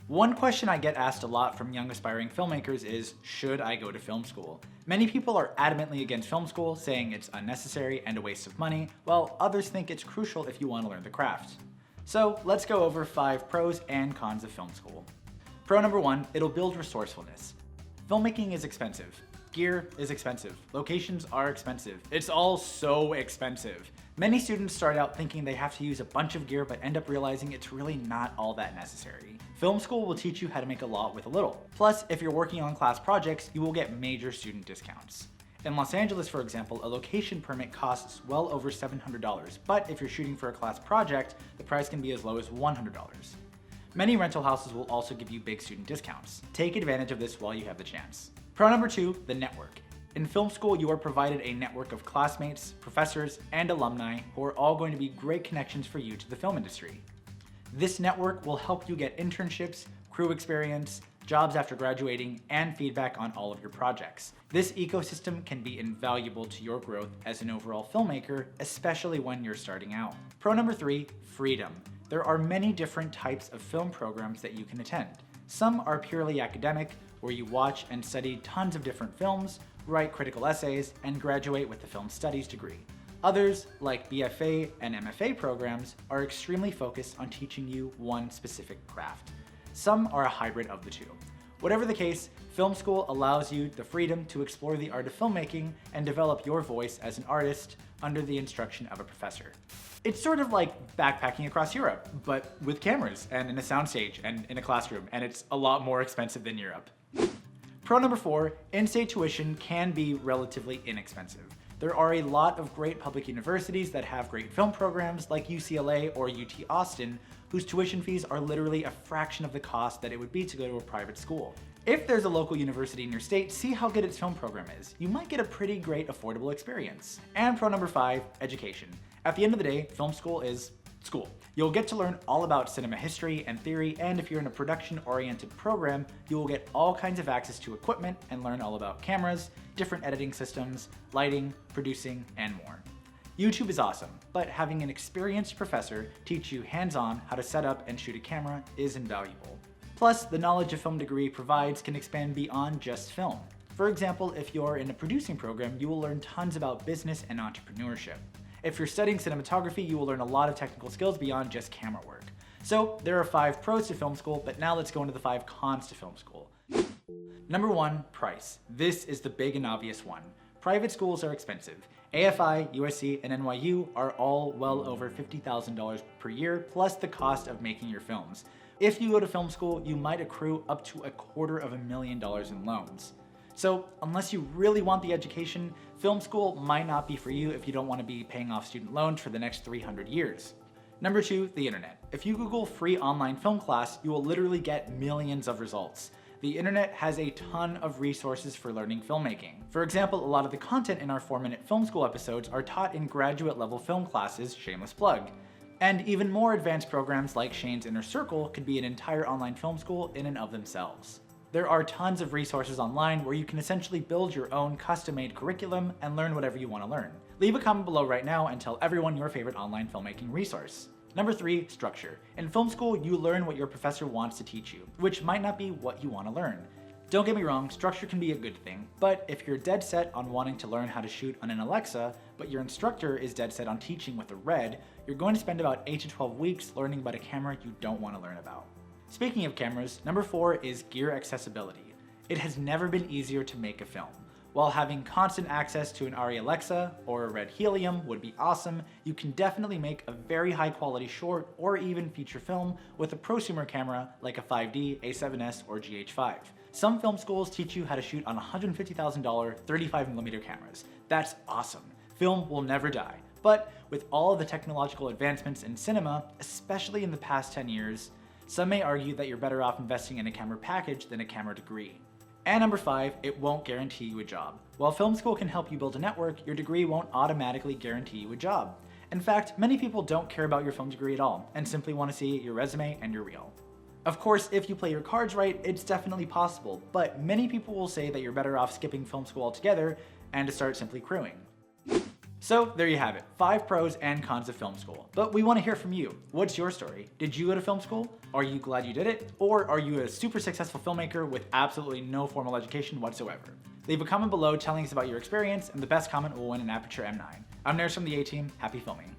One question I get asked a lot from young aspiring filmmakers is, should I go to film school? Many people are adamantly against film school, saying it's unnecessary and a waste of money, while others think it's crucial if you want to learn the craft. So let's go over 5 pros and cons of film school. Pro number 1, it'll build resourcefulness. Filmmaking is expensive. Gear is expensive. Locations are expensive. It's all so expensive. Many students start out thinking they have to use a bunch of gear but end up realizing it's really not all that necessary. Film school will teach you how to make a lot with a little. Plus, if you're working on class projects, you will get major student discounts. In Los Angeles, for example, a location permit costs well over $700, but if you're shooting for a class project, the price can be as low as $100. Many rental houses will also give you big student discounts. Take advantage of this while you have the chance. Pro number 2, the network. In film school, you are provided a network of classmates, professors, and alumni who are all going to be great connections for you to the film industry. This network will help you get internships, crew experience, jobs after graduating, and feedback on all of your projects. This ecosystem can be invaluable to your growth as an overall filmmaker, especially when you're starting out. Pro number 3, freedom. There are many different types of film programs that you can attend. Some are purely academic, where you watch and study tons of different films, write critical essays, and graduate with a film studies degree. Others, like BFA and MFA programs, are extremely focused on teaching you one specific craft. Some are a hybrid of the two. Whatever the case, film school allows you the freedom to explore the art of filmmaking and develop your voice as an artist under the instruction of a professor. It's sort of like backpacking across Europe, but with cameras and in a soundstage and in a classroom, and it's a lot more expensive than Europe. Pro number 4, in-state tuition can be relatively inexpensive. There are a lot of great public universities that have great film programs like UCLA or UT Austin, whose tuition fees are literally a fraction of the cost that it would be to go to a private school. If there's a local university in your state, see how good its film program is. You might get a pretty great affordable experience. And pro number 5, education. At the end of the day, film school is school. You'll get to learn all about cinema history and theory, and if you're in a production-oriented program, you will get all kinds of access to equipment and learn all about cameras, different editing systems, lighting, producing, and more. YouTube is awesome, but having an experienced professor teach you hands-on how to set up and shoot a camera is invaluable. Plus, the knowledge a film degree provides can expand beyond just film. For example, if you're in a producing program, you will learn tons about business and entrepreneurship. If you're studying cinematography, you will learn a lot of technical skills beyond just camera work. So there are 5 pros to film school, but now let's go into the 5 cons to film school. Number 1, price. This is the big and obvious one. Private schools are expensive. AFI, USC, and NYU are all well over $50,000 per year, plus the cost of making your films. If you go to film school, you might accrue up to $250,000 in loans. So unless you really want the education, film school might not be for you if you don't want to be paying off student loans for the next 300 years. Number 2, the internet. If you Google free online film class, you will literally get millions of results. The internet has a ton of resources for learning filmmaking. For example, a lot of the content in our 4-minute film school episodes are taught in graduate level film classes, shameless plug. And even more advanced programs like Shane's Inner Circle could be an entire online film school in and of themselves. There are tons of resources online where you can essentially build your own custom-made curriculum and learn whatever you want to learn. Leave a comment below right now and tell everyone your favorite online filmmaking resource. Number 3, structure. In film school, you learn what your professor wants to teach you, which might not be what you want to learn. Don't get me wrong, structure can be a good thing, but if you're dead set on wanting to learn how to shoot on an Alexa, but your instructor is dead set on teaching with a RED, you're going to spend about 8 to 12 weeks learning about a camera you don't want to learn about. Speaking of cameras, number 4 is gear accessibility. It has never been easier to make a film. While having constant access to an ARRI Alexa or a RED Helium would be awesome, you can definitely make a very high quality short or even feature film with a prosumer camera like a 5D, A7S, or GH5. Some film schools teach you how to shoot on $150,000 35mm cameras. That's awesome. Film will never die. But with all of the technological advancements in cinema, especially in the past 10 years, some may argue that you're better off investing in a camera package than a camera degree. And number 5, it won't guarantee you a job. While film school can help you build a network, your degree won't automatically guarantee you a job. In fact, many people don't care about your film degree at all and simply want to see your resume and your reel. Of course, if you play your cards right, it's definitely possible, but many people will say that you're better off skipping film school altogether and to start simply crewing. So there you have it, 5 pros and cons of film school. But we want to hear from you. What's your story? Did you go to film school? Are you glad you did it? Or are you a super successful filmmaker with absolutely no formal education whatsoever? Leave a comment below telling us about your experience, and the best comment will win an Aputure M9. I'm Nerris from the A-Team. Happy filming.